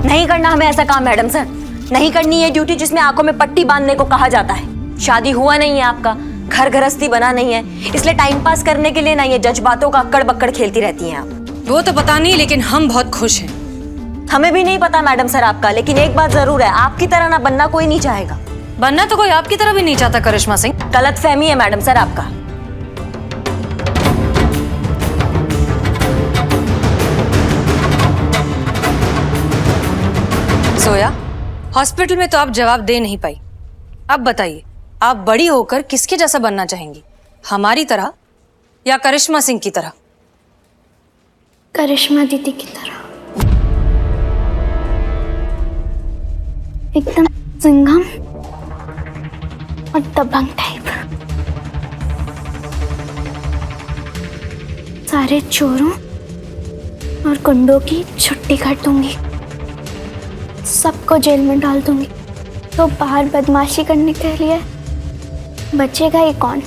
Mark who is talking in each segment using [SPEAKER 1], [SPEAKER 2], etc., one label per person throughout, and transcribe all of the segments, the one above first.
[SPEAKER 1] नहीं करना हमें ऐसा काम मैडम सर, नहीं करनी ये ड्यूटी जिसमें आंखों में पट्टी बांधने को कहा जाता है। शादी हुआ नहीं है आपका, घर गृहस्थी बना नहीं है, इसलिए टाइम पास करने के लिए ना ये जज्बातों का अक्कड़ बक्कड़ खेलती रहती हैं आप।
[SPEAKER 2] वो तो पता नहीं, लेकिन हम बहुत खुश हैं।
[SPEAKER 1] हमें भी नहीं पता मैडम सर आपका, लेकिन एक बात जरूर है, आपकी तरह ना बनना कोई नहीं चाहेगा।
[SPEAKER 2] बनना तो कोई आपकी तरह भी नहीं चाहता करिश्मा सिंह।
[SPEAKER 1] गलतफहमी है मैडम सर आपका।
[SPEAKER 2] जोया, हॉस्पिटल में तो आप जवाब दे नहीं पाई। अब बताइए, आप बड़ी होकर किसके जैसा बनना चाहेंगी, हमारी तरह या करिश्मा सिंह की तरह?
[SPEAKER 3] करिश्मा दीदी की तरह, एकदम सिंघम और दबंग टाइप। सारे चोरों और गुंडों की छुट्टी कर दूंगी, सबको जेल में डाल दूंगी, तो बाहर बदमाशी करने के लिए बचेगा ही कौन?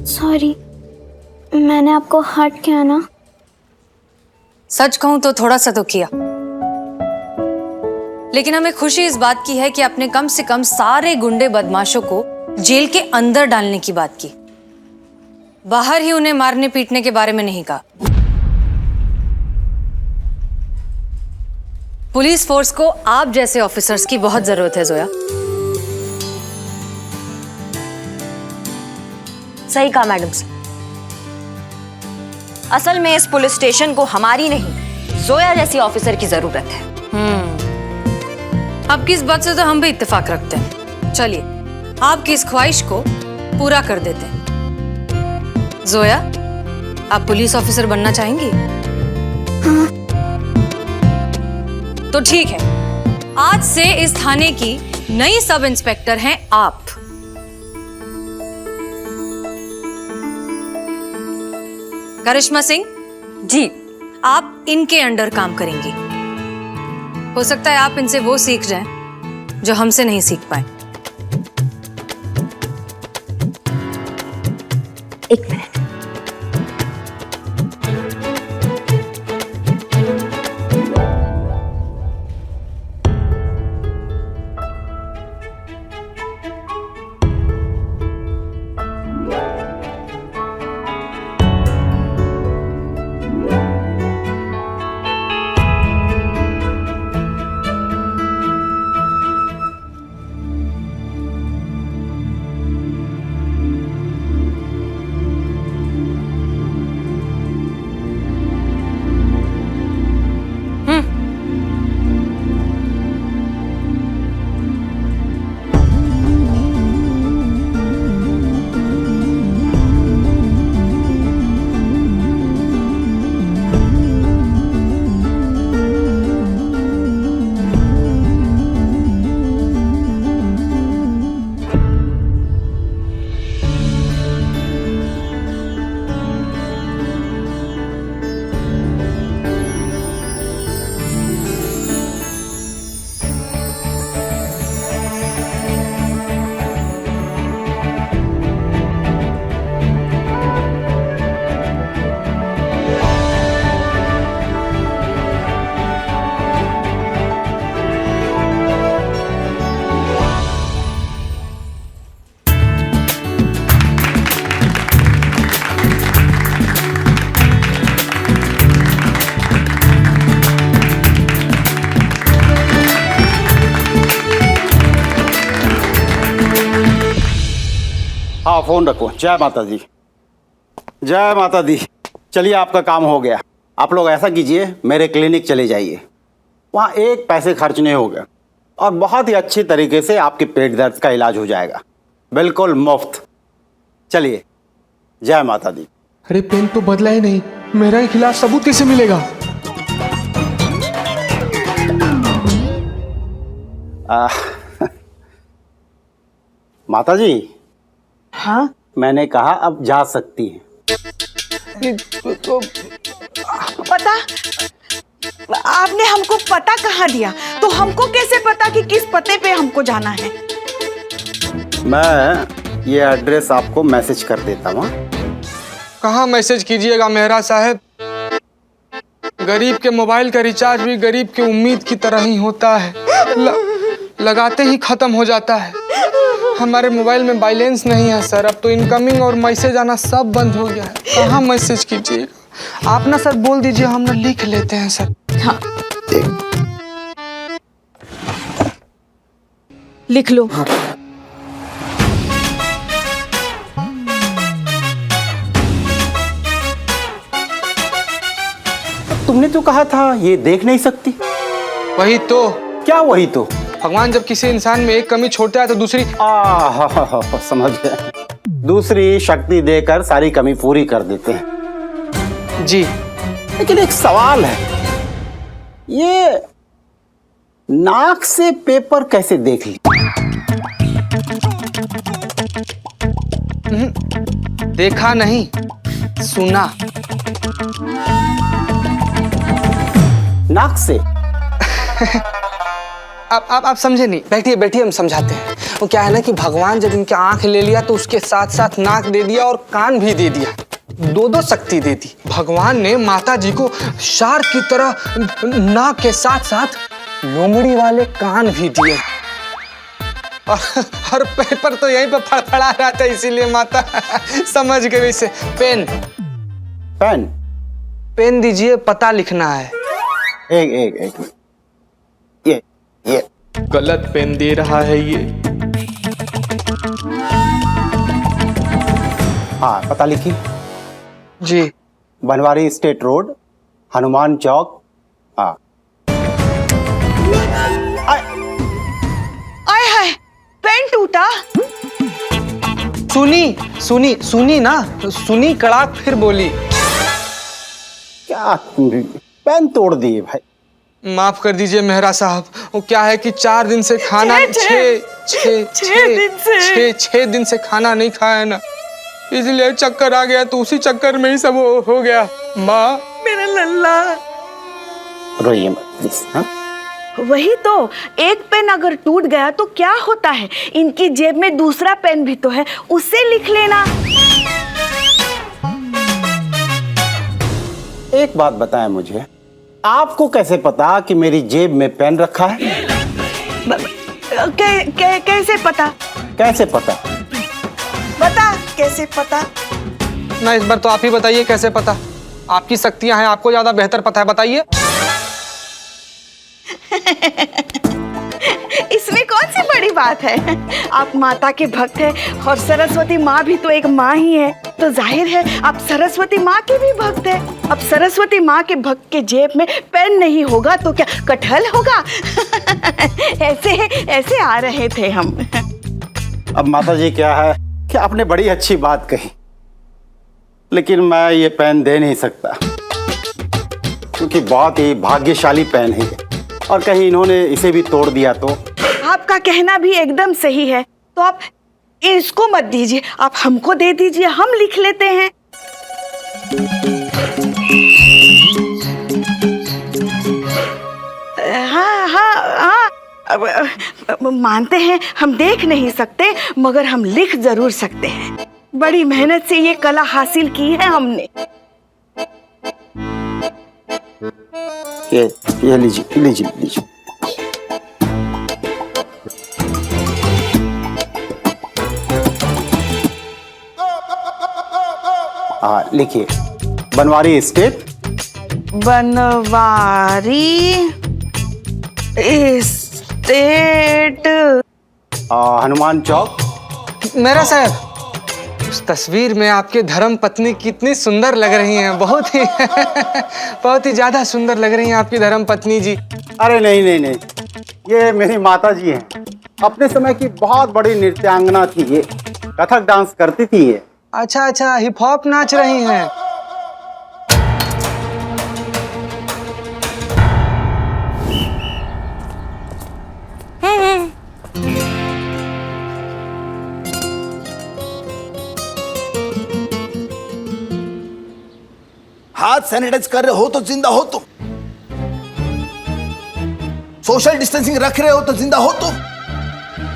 [SPEAKER 3] सॉरी, मैंने आपको हर्ट किया ना?
[SPEAKER 2] सच कहूं तो थोड़ा सा तो किया, लेकिन हमें खुशी इस बात की है कि आपने कम से कम सारे गुंडे बदमाशों को जेल के अंदर डालने की बात की, बाहर ही उन्हें मारने पीटने के बारे में नहीं कहा। पुलिस फोर्स को आप जैसे ऑफिसर्स की बहुत जरूरत है जोया।
[SPEAKER 1] सही कहा मैडम सर। असल में इस पुलिस स्टेशन को हमारी नहीं, जोया जैसी ऑफिसर की जरूरत है।
[SPEAKER 2] आपकी इस बात से तो हम भी इत्तेफाक रखते हैं। चलिए, आपकी इस ख्वाहिश को पूरा कर देते हैं। जोया, आप पुलिस ऑफिसर बनना चाहेंगी?
[SPEAKER 3] हाँ।
[SPEAKER 2] तो ठीक है, आज से इस थाने की नई सब इंस्पेक्टर हैं आप। करिश्मा सिंह
[SPEAKER 1] जी।
[SPEAKER 2] आप इनके अंडर काम करेंगी। हो सकता है आप इनसे वो सीख जाएं जो हमसे नहीं सीख पाए।
[SPEAKER 1] एक मिनट।
[SPEAKER 4] हाँ, फोन रखो। जय माता दी, जय माता दी। चलिए, आपका काम हो गया। आप लोग ऐसा कीजिए, मेरे क्लिनिक चले जाइए, वहाँ एक पैसे खर्च नहीं होगा और बहुत ही अच्छी तरीके से आपके पेट दर्द का इलाज हो जाएगा, बिल्कुल मुफ्त। चलिए, जय माता दी।
[SPEAKER 5] अरे पेन तो बदला ही नहीं, मेरा ही खिलाफ सबूत कैसे मिलेगा?
[SPEAKER 4] माता जी।
[SPEAKER 6] हाँ,
[SPEAKER 4] मैंने कहा अब जा सकती हैं।
[SPEAKER 6] तो पता, आपने हमको पता कहाँ दिया? तो हमको कैसे पता कि किस पते पे हमको जाना है?
[SPEAKER 4] मैं ये एड्रेस आपको मैसेज कर देता हूँ।
[SPEAKER 5] कहाँ मैसेज कीजिएगा मेहरा साहब। गरीब के मोबाइल का रिचार्ज भी गरीब की उम्मीद की तरह ही होता है, लगाते ही खत्म हो जाता है। हमारे मोबाइल में बैलेंस नहीं है सर, अब तो इनकमिंग और मैसेज आना सब बंद हो गया है। कहाँ मैसेज कीजिएगा आप ना सर, बोल दीजिए हम ना लिख लेते हैं सर।
[SPEAKER 6] हाँ लिख लो।
[SPEAKER 4] तुमने तो कहा था ये देख नहीं सकती।
[SPEAKER 5] वही तो,
[SPEAKER 4] क्या वही तो?
[SPEAKER 5] भगवान जब किसी इंसान में एक कमी छोड़ता है तो दूसरी
[SPEAKER 4] समझ गया, दूसरी शक्ति देकर सारी कमी पूरी कर देते हैं।
[SPEAKER 5] जी।
[SPEAKER 4] लेकिन एक सवाल है, ये नाक से पेपर कैसे देख ली?
[SPEAKER 5] देखा नहीं, सुना।
[SPEAKER 4] नाक से?
[SPEAKER 5] आप समझे नहीं। बैठिए बैठिए, हम समझाते हैं। वो क्या है ना कि भगवान जब इनके आंख ले लिया तो उसके साथ साथ नाक दे दिया और कान भी दे दिया, दो शक्ति दे दी। भगवान ने माता जी को शार्क की तरह नाक के साथ साथ लोमड़ी वाले कान भी दिए। और पेपर तो यहीं पे फड़फड़ा रहा था, इसीलिए माता समझ गई। इसे पेन
[SPEAKER 4] पेन
[SPEAKER 5] पेन दीजिए, पता लिखना है।
[SPEAKER 4] एक ये
[SPEAKER 5] गलत पेन दे रहा है ये।
[SPEAKER 4] हाँ, पता लिखी।
[SPEAKER 5] जी।
[SPEAKER 4] बनवारी स्टेट रोड, हनुमान चौक। हाँ।
[SPEAKER 6] आय हाय, पेन टूटा।
[SPEAKER 5] सुनी ना, सुनी कड़ाक फिर बोली।
[SPEAKER 4] क्या पेन तोड़ दिए भाई?
[SPEAKER 5] माफ कर दीजिए मेहरा साहब, वो क्या है कि 4 दिन से खाना छह दिन से खाना नहीं खाया ना, इसलिए चक्कर आ गया, तो उसी चक्कर में ही सब हो गया। माँ
[SPEAKER 6] मेरा लल्ला।
[SPEAKER 4] रोइए मत प्लीज। हाँ?
[SPEAKER 6] वही तो, एक पेन अगर टूट गया तो क्या होता है, इनकी जेब में दूसरा पेन भी तो है, उससे लिख लेना।
[SPEAKER 4] एक बात बताएं मुझे, आपको कैसे पता कि मेरी जेब में पेन रखा है?
[SPEAKER 6] कैसे पता?
[SPEAKER 4] कैसे पता?
[SPEAKER 6] बता कैसे पता?
[SPEAKER 5] ना, इस बार तो आप ही बताइए कैसे पता। आपकी शक्तियां हैं, आपको ज्यादा बेहतर पता है, बताइए।
[SPEAKER 6] इसमें कौन सी बड़ी बात है, आप माता के भक्त हैं और सरस्वती माँ भी तो एक माँ ही है, तो जाहिर है आप सरस्वती माँ के भी भक्त हैं। अब सरस्वती माँ के भक्त के जेब में पेन नहीं होगा तो क्या कटहल होगा? ऐसे आ रहे थे हम।
[SPEAKER 4] अब माता जी क्या है कि आपने बड़ी अच्छी बात कही, लेकिन मैं ये पेन दे नहीं सकता, क्योंकि बहुत ही भाग्यशाली पेन है और कहीं इन्होंने इसे भी तोड़ दिया तो।
[SPEAKER 6] आपका कहना भी एकदम सही है, तो आप इसको मत दीजिए, आप हमको दे दीजिए, हम लिख लेते हैं। हाँ, अब मानते हैं हम देख नहीं सकते, मगर हम लिख जरूर सकते हैं। बड़ी मेहनत से ये कला हासिल की है हमने।
[SPEAKER 4] ये लीजिए। हाँ, लिखिए, बनवारी स्टेट।
[SPEAKER 6] बनवारी स्टेट,
[SPEAKER 4] हनुमान चौक।
[SPEAKER 5] मेरा साहब, उस तस्वीर में आपके धर्म पत्नी कितनी सुंदर लग रही हैं, बहुत ही ज्यादा सुंदर लग रही हैं आपकी धर्म पत्नी जी।
[SPEAKER 4] अरे नहीं, ये मेरी माता जी हैं। अपने समय की बहुत बड़ी नृत्यांगना थी, ये कथक डांस करती थी ये।
[SPEAKER 5] अच्छा, हिप हॉप नाच रही हैं।
[SPEAKER 7] हाथ सैनिटाइज कर रहे हो तो जिंदा हो तुम, सोशल डिस्टेंसिंग रख रहे हो तो जिंदा हो तुम।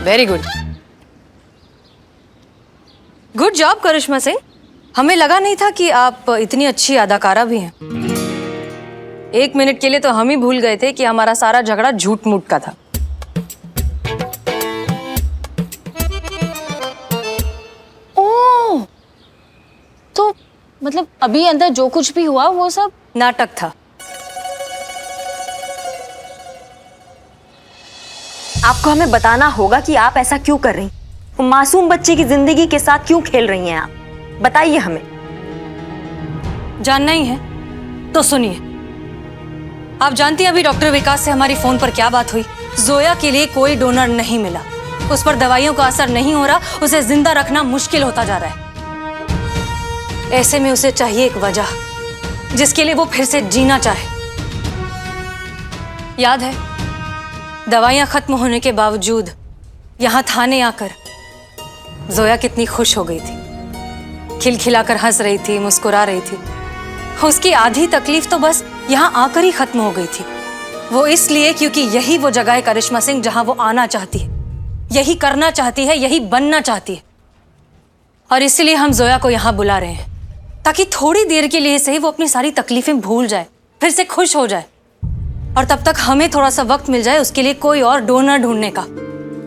[SPEAKER 2] वेरी गुड, गुड जॉब करिश्मा सिंह। हमें लगा नहीं था कि आप इतनी अच्छी अदाकारा भी हैं। 1 मिनट के लिए तो हम ही भूल गए थे कि हमारा सारा झगड़ा झूठ मूठ का था।
[SPEAKER 8] ओह, तो मतलब अभी अंदर जो कुछ भी हुआ वो सब
[SPEAKER 2] नाटक था।
[SPEAKER 1] आपको हमें बताना होगा कि आप ऐसा क्यों कर रही हैं। वो मासूम बच्चे की जिंदगी के साथ क्यों खेल रही हैं आप, बताइए हमें।
[SPEAKER 2] जानना ही है तो सुनिए। आप जानती हैं अभी डॉक्टर विकास से हमारी फोन पर क्या बात हुई। जोया के लिए कोई डोनर नहीं मिला, उस पर दवाइयों का असर नहीं हो रहा, उसे जिंदा रखना मुश्किल होता जा रहा है। ऐसे में उसे चाहिए एक वजह जिसके लिए वो फिर से जीना चाहे। याद है दवाइयां खत्म होने के बावजूद यहां थाने आकर जोया कितनी खुश हो गई थी, खिलखिलाकर हंस रही थी, मुस्कुरा रही थी। उसकी आधी तकलीफ तो बस यहां आकर ही खत्म हो गई थी। वो इसलिए क्योंकि यही वो जगह है करिश्मा सिंह जहां वो आना चाहती है, यही करना चाहती है, यही बनना चाहती है। और इसीलिए हम जोया को यहां बुला रहे हैं ताकि थोड़ी देर के लिए सही वो अपनी सारी तकलीफें भूल जाए, फिर से खुश हो जाए। और तब तक हमें थोड़ा सा वक्त मिल जाए उसके लिए कोई और डोनर ढूंढने का,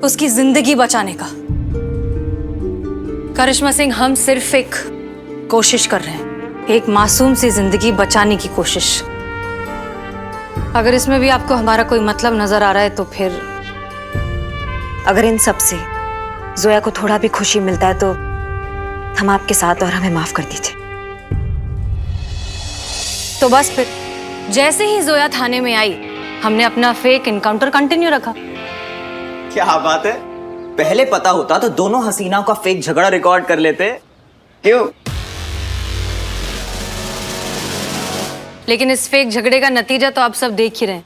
[SPEAKER 2] उसकी जिंदगी बचाने का। करिश्मा सिंह, हम सिर्फ एक कोशिश कर रहे हैं, एक मासूम सी जिंदगी बचाने की कोशिश। अगर इसमें भी आपको हमारा कोई मतलब नजर आ रहा है तो फिर
[SPEAKER 1] अगर इन सब से जोया को थोड़ा भी खुशी मिलता है तो हम आपके साथ, और हमें माफ कर दीजिए।
[SPEAKER 2] तो बस फिर जैसे ही जोया थाने में आई हमने अपना फेक इनकाउंटर कंटिन्यू रखा।
[SPEAKER 9] क्या बात है, पहले पता होता तो दोनों हसीनाओं का फेक झगड़ा रिकॉर्ड कर लेते। क्यों?
[SPEAKER 2] लेकिन इस फेक झगड़े का नतीजा तो आप सब देख ही रहे हैं।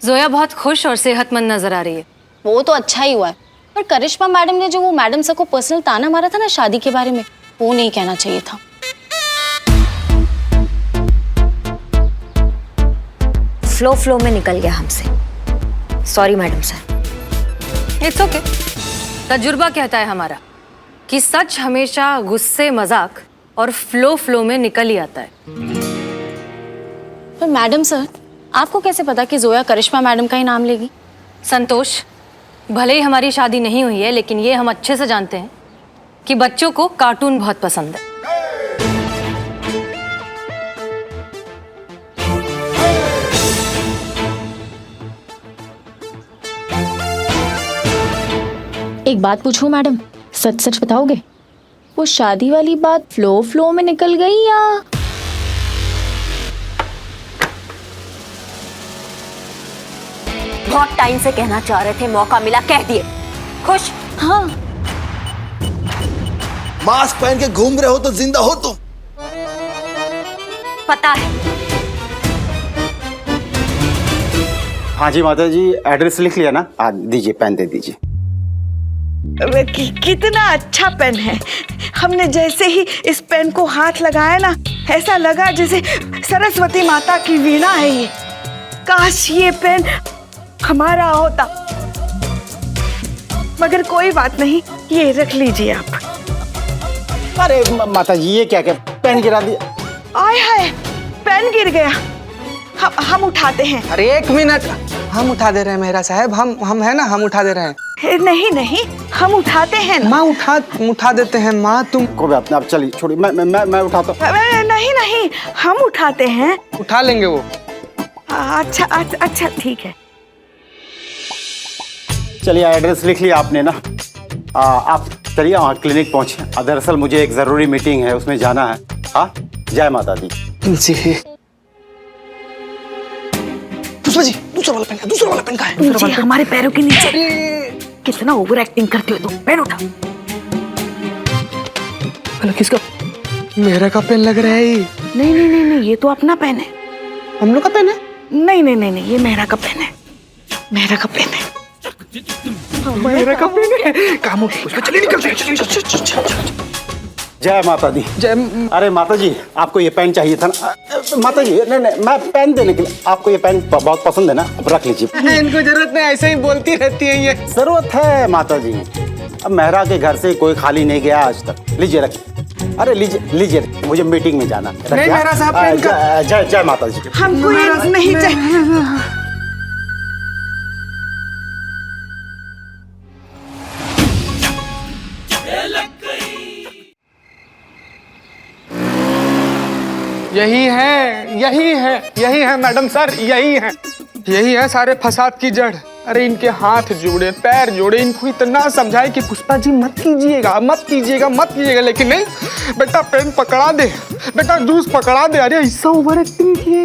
[SPEAKER 2] जोया बहुत खुश और सेहतमंद नजर आ रही है।
[SPEAKER 8] वो तो अच्छा ही हुआ है, पर करिश्मा मैडम ने जो वो मैडम सर को पर्सनल ताना मारा था ना शादी के बारे में, वो नहीं कहना चाहिए था।
[SPEAKER 1] फ्लो में निकल गया हमसे, sorry madam sir.
[SPEAKER 2] It's okay. तजुर्बा कहता है हमारा कि सच हमेशा गुस्से, मजाक और फ्लो में निकल ही आता है।
[SPEAKER 8] पर मैडम सर, आपको कैसे पता कि जोया करिश्मा मैडम का ही नाम लेगी?
[SPEAKER 2] संतोष, भले ही हमारी शादी नहीं हुई है लेकिन ये हम अच्छे से जानते हैं कि बच्चों को कार्टून बहुत पसंद है।
[SPEAKER 8] एक बात पूछूं मैडम, सच सच बताओगे? वो शादी वाली बात फ्लो में निकल गई या?
[SPEAKER 1] बहुत टाइम से कहना चाह रहे थे, मौका मिला कह दिए। खुश?
[SPEAKER 8] हाँ।
[SPEAKER 7] मास्क पहन के घूम रहे हो तो जिंदा हो तुम।
[SPEAKER 1] पता है।
[SPEAKER 4] हाँ जी माता जी, एड्रेस लिख लिया ना? दीजिए, पेन दे दीजिए।
[SPEAKER 6] कितना अच्छा पेन है। हमने जैसे ही इस पेन को हाथ लगाया ना, ऐसा लगा जैसे सरस्वती माता की वीणा है ये। काश ये पेन हमारा होता। मगर कोई बात नहीं, ये रख लीजिए आप।
[SPEAKER 4] अरे माता जी, ये क्या पेन गिरा दिया?
[SPEAKER 6] आय हाय, पेन गिर गया। हम उठाते हैं।
[SPEAKER 5] अरे 1 मिनट, हम उठा दे रहे हैं मेहरा साहब। हम है ना, हम उठा दे रहे हैं।
[SPEAKER 6] नहीं, हम उठाते हैं ना।
[SPEAKER 5] माँ उठा देते हैं। माँ तुम
[SPEAKER 4] कोई बात नहीं, आप चलिए, छोड़िए, मैं उठाता हूँ।
[SPEAKER 6] नहीं, हम उठाते हैं।
[SPEAKER 5] उठा लेंगे वो।
[SPEAKER 6] अच्छा ठीक है।
[SPEAKER 4] चलिए, एड्रेस लिख लिया आपने ना? आप चलिए वहाँ क्लिनिक पहुँचे। दरअसल मुझे एक ज़रूरी मीटिंग है, उसमें जाना है। हाँ, जय माता दी।
[SPEAKER 5] जी। दूसरा वाला पेन का है।
[SPEAKER 6] नीचे, हमारे पैरों के नीचे। कितना ओवर एक्टिंग करती हो तुम। पेन उठा।
[SPEAKER 5] किसका? मेरा का पेन लग रहा है ये।
[SPEAKER 6] नहीं, ये तो अपना पेन है।
[SPEAKER 5] हम लोग का पेन है?
[SPEAKER 6] नहीं, ये मेरा का पेन है। मेरा का पेन है।
[SPEAKER 5] काम हो गया, चलिए निकलते।
[SPEAKER 4] जय माता दी।
[SPEAKER 5] जय।
[SPEAKER 4] अरे माता जी, आपको ये पेन चाहिए था ना? माता जी, नहीं, मैं पेन देने के लिए, आपको ये पेन बहुत पसंद है ना? अब रख लीजिए।
[SPEAKER 5] इनको जरूरत नहीं, ऐसे ही बोलती रहती है ये।
[SPEAKER 4] जरूरत है माता जी। अब मेहरा के घर से कोई खाली नहीं गया आज तक। लीजिए, रखिए। अरे लीजिए लीजिए, मुझे मीटिंग में जाना।
[SPEAKER 5] नहीं मेहरा साहब, पेन का
[SPEAKER 4] जय जय माता जी।
[SPEAKER 6] हमको ये नहीं चाहिए।
[SPEAKER 5] यही है मैडम सर, यही है सारे फसाद की जड़। अरे इनके हाथ जोड़े, पैर जोड़े, इनको इतना समझाए कि पुष्पा जी मत कीजिएगा, लेकिन नहीं। बेटा पेन पकड़ा दे, बेटा जूस पकड़ा दे। अरे ऐसा ओवर एक्टिंग किए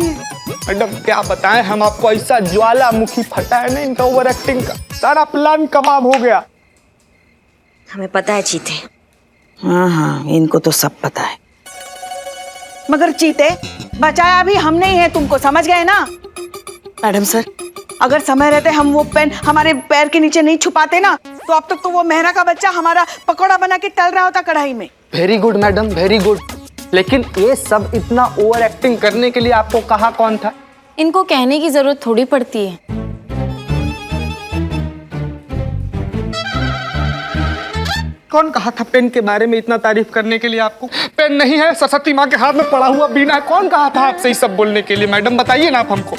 [SPEAKER 5] मैडम, क्या बताएं हम आपको, ऐसा ज्वालामुखी फटा है ना इनका ओवर एक्टिंग का, सारा प्लान कबाब हो गया।
[SPEAKER 1] हमें पता है चीते।
[SPEAKER 6] हाँ, इनको तो सब पता है। मगर चीते, बचाया भी हमने ही है तुमको, समझ गए ना? मैडम सर, अगर समय रहते हम वो पेन हमारे पैर के नीचे नहीं छुपाते ना, तो अब तक तो वो मेहरा का बच्चा हमारा पकौड़ा बना के तल रहा होता कढ़ाई में।
[SPEAKER 5] Very good madam, very good. लेकिन ये सब इतना ओवर एक्टिंग करने के लिए आपको कहा कौन था?
[SPEAKER 8] इनको कहने की जरूरत थोड़ी पड़ती है।
[SPEAKER 5] कौन कहा था पेन के बारे में इतना तारीफ करने के लिए आपको? पेन नहीं है, सरस्वती माँ के हाथ में पड़ा हुआ बीना है। कौन कहा था आपसे ये सब बोलने के लिए? मैडम बताइए ना आप हमको।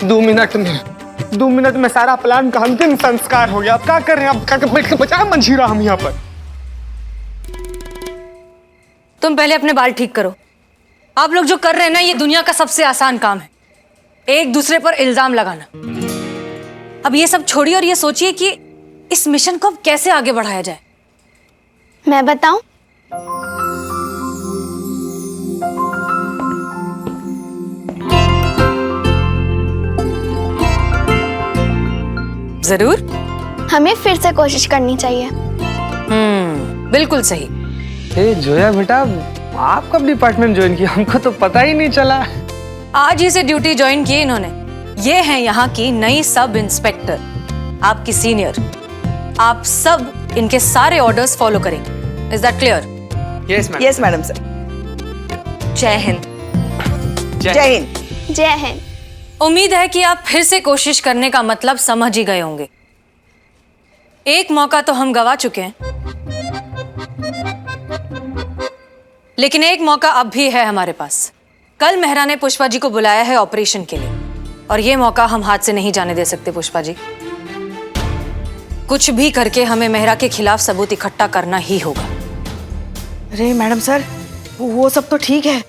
[SPEAKER 5] 2 मिनट में सारा प्लान का अंतिम संस्कार हो गया। आप क्या कर रहे हैं? आप बैठ के बचाए मंजीरा हम यहाँ पर।
[SPEAKER 2] तुम पहले अपने बाल ठीक करो। आप लोग जो कर रहे हैं ना, ये दुनिया का सबसे आसान काम है, एक दूसरे पर इल्जाम लगाना। अब ये सब छोड़िए और ये सोचिए कि इस मिशन को अब कैसे आगे बढ़ाया जाए।
[SPEAKER 3] मैं बताऊं?
[SPEAKER 2] जरूर।
[SPEAKER 3] हमें फिर से कोशिश करनी चाहिए।
[SPEAKER 2] बिल्कुल सही।
[SPEAKER 5] जोया बेटा, आप कब डिपार्टमेंट ज्वाइन किया? हमको तो पता ही नहीं चला।
[SPEAKER 2] आज ही से ड्यूटी ज्वाइन की इन्होंने। ये हैं यहाँ की नई सब इंस्पेक्टर, आपकी सीनियर। आप सब इनके सारे ऑर्डर्स फॉलो करेंगे। Is that clear?
[SPEAKER 6] Yes madam sir.
[SPEAKER 1] जय हिंद।
[SPEAKER 6] जय हिंद।
[SPEAKER 3] जय हिंद।
[SPEAKER 2] उम्मीद है कि आप फिर से कोशिश करने का मतलब समझ ही गए होंगे। एक मौका तो हम गवा चुके हैं, लेकिन एक मौका अब भी है हमारे पास। कल मेहरा ने पुष्पा जी को बुलाया है ऑपरेशन के लिए, और ये मौका हम हाथ से नहीं जाने दे सकते। पुष्पा जी, कुछ भी करके हमें मेहरा के खिलाफ सबूत इकट्ठा करना ही होगा।
[SPEAKER 6] अरे मैडम सर, वो सब तो ठीक है,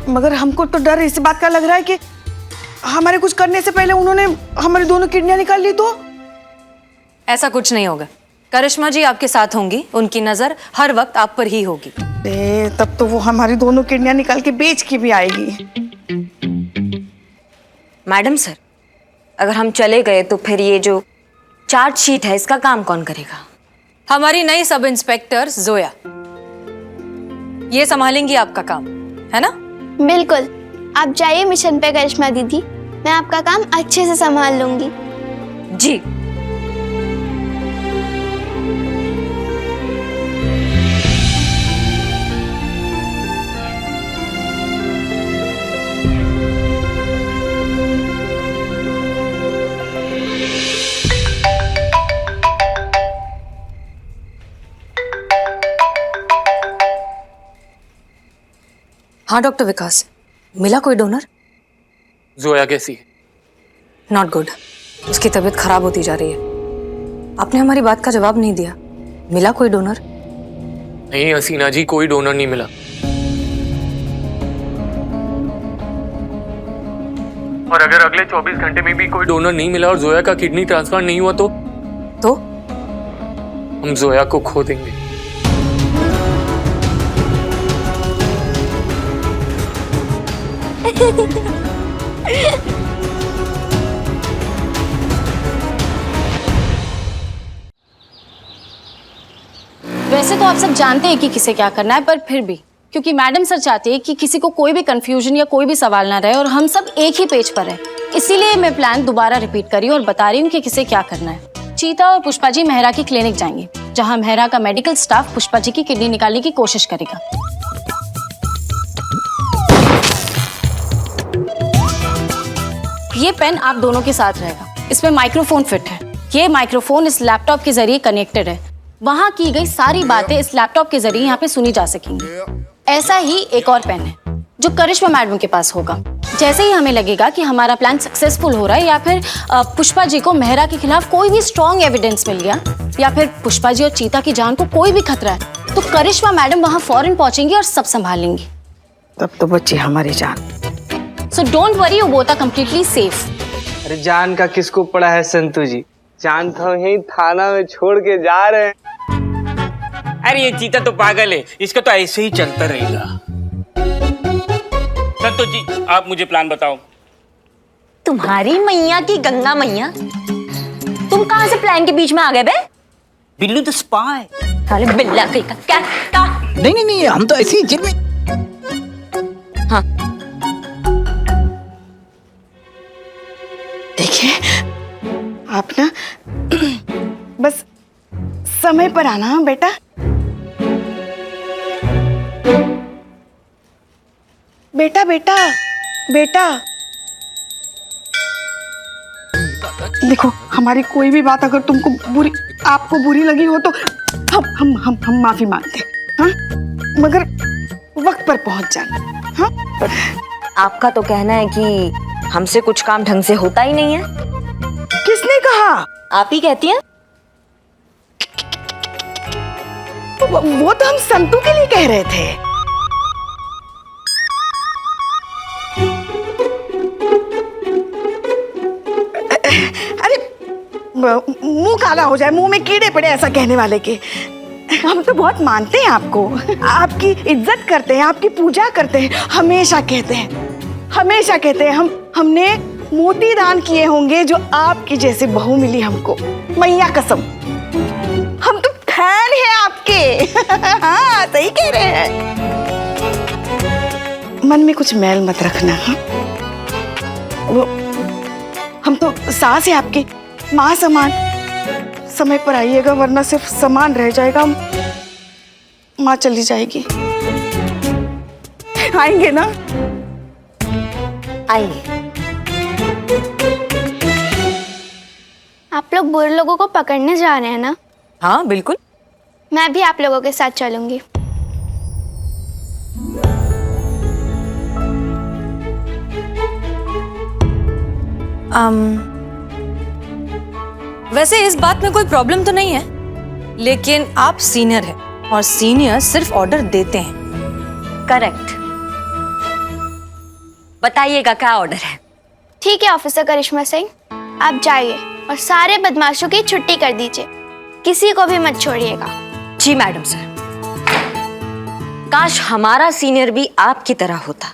[SPEAKER 6] मगर हमको तो डर इस बात का लग रहा है कि हमारे कुछ करने से पहले उन्होंने हमारी दोनों किडनियां निकाल ली तो?
[SPEAKER 2] ऐसा कुछ नहीं होगा। करिश्मा जी आपके साथ होंगी, उनकी नजर हर वक्त आप पर ही होगी।
[SPEAKER 6] तब तो वो हमारी दोनों किडनियां निकाल के बेच के भी आएगी।
[SPEAKER 1] मैडम सर, अगर हम चले गए तो फिर ये जो चार्जशीट है इसका काम कौन करेगा?
[SPEAKER 2] हमारी नई सब इंस्पेक्टर जोया, ये संभालेंगी आपका काम, है ना?
[SPEAKER 3] बिल्कुल। आप जाइए मिशन पे करिश्मा दीदी, मैं आपका काम अच्छे से संभाल लूंगी।
[SPEAKER 1] जी।
[SPEAKER 2] हाँ डॉक्टर विकास, मिला कोई डोनर?
[SPEAKER 5] जोया कैसी है?
[SPEAKER 2] Not good. उसकी तबीयत खराब होती जा रही है। आपने हमारी बात का जवाब नहीं दिया। मिला कोई डोनर?
[SPEAKER 10] नहीं हसीना जी, कोई डोनर नहीं मिला। और अगर अगले 24 घंटे में भी कोई डोनर नहीं मिला और जोया का किडनी ट्रांसफर नहीं हुआ तो हम जोया को खो देंगे।
[SPEAKER 8] वैसे तो आप सब जानते हैं कि किसे क्या करना है, पर फिर भी क्योंकि मैडम सर चाहते हैं कि किसी को कोई भी कंफ्यूजन या कोई भी सवाल ना रहे और हम सब एक ही पेज पर हैं, इसीलिए मैं प्लान दोबारा रिपीट कर रही हूँ और बता रही हूँ कि किसे क्या करना है। चीता और पुष्पा जी मेहरा की क्लिनिक जाएंगे, जहाँ मेहरा का मेडिकल स्टाफ पुष्पा जी की किडनी निकालने की कोशिश करेगा। ये पेन आप दोनों के साथ रहेगा। इसमें माइक्रोफोन फिट है। ये माइक्रोफोन इस लैपटॉप के जरिए कनेक्टेड है। वहाँ की गई सारी बातें इस लैपटॉप के जरिए यहाँ पे सुनी जा सकेंगी। ऐसा ही एक और पेन है जो करिश्मा मैडम के पास होगा। जैसे ही हमें लगेगा कि हमारा प्लान सक्सेसफुल हो रहा है या फिर पुष्पा जी को मेहरा के खिलाफ कोई भी स्ट्रॉन्ग एविडेंस मिल गया या फिर पुष्पा जी और चीता की जान को कोई भी खतरा है, तो करिश्मा मैडम वहाँ फौरन पहुंचेंगी और सब संभाल लेंगी।
[SPEAKER 6] तब तो बच्ची हमारी जान।
[SPEAKER 8] So don't worry, you both are completely safe.
[SPEAKER 5] अरे जान का किसको पड़ा है संतू जी, जान तो यही थाना में छोड़ के जा रहे हैं।
[SPEAKER 11] अरे ये चीता तो पागल है, इसका तो ऐसे ही चलता रहेगा। संतोष जी आप मुझे प्लान बताओ।
[SPEAKER 1] तुम्हारी मैया की गंगा मैया, तुम कहां से प्लान के बीच में आ गए बे?
[SPEAKER 11] Billu the spy.
[SPEAKER 1] साले बिल्ला कहीं का क्या?
[SPEAKER 11] नहीं नहीं हम तो ऐसे ही जेल में।
[SPEAKER 1] हाँ
[SPEAKER 6] देखिए आप ना बस समय पर आना बेटा। बेटा बेटा बेटा देखो, हमारी कोई भी बात अगर तुमको आपको बुरी लगी हो तो हम माफी मांगते हैं, हाँ? मगर वक्त पर पहुंच जाना, हाँ?
[SPEAKER 1] आपका तो कहना है कि हमसे कुछ काम ढंग से होता ही नहीं है।
[SPEAKER 6] किसने कहा?
[SPEAKER 1] आप ही कहती हैं।
[SPEAKER 6] वो तो हम संतू के लिए कह रहे थे। अरे मुंह काला हो जाए, मुंह में कीड़े पड़े ऐसा कहने वाले के। हम तो बहुत मानते हैं आपको, आपकी इज्जत करते हैं, आपकी पूजा करते हैं, हमेशा कहते हैं हमने मोती दान किए होंगे जो आपकी जैसी बहू मिली हमको, मैया कसम। हम तो फैन हैं आपके। हाँ सही कह रहे हैं। मन में कुछ मैल मत रखना, हाँ? वो हम तो सास है आपके, माँ समान। समय पर आइएगा वरना सिर्फ सामान रह जाएगा, माँ चली जाएगी। आएंगे ना?
[SPEAKER 1] आइए।
[SPEAKER 3] आप लोग बुरे लोगों को पकड़ने जा रहे हैं ना?
[SPEAKER 1] हाँ बिल्कुल।
[SPEAKER 3] मैं भी आप लोगों के साथ चलूंगी।
[SPEAKER 2] वैसे इस बात में कोई प्रॉब्लम तो नहीं है, लेकिन आप सीनियर हैं और सीनियर सिर्फ ऑर्डर देते हैं।
[SPEAKER 1] करेक्ट। बताइएगा क्या ऑर्डर है?
[SPEAKER 3] ठीक है ऑफिसर करिश्मा सिंह, आप जाइए और सारे बदमाशों की छुट्टी कर दीजिए, किसी को भी मत छोड़िएगा।
[SPEAKER 1] जी मैडम सर। काश हमारा सीनियर भी आपकी तरह होता।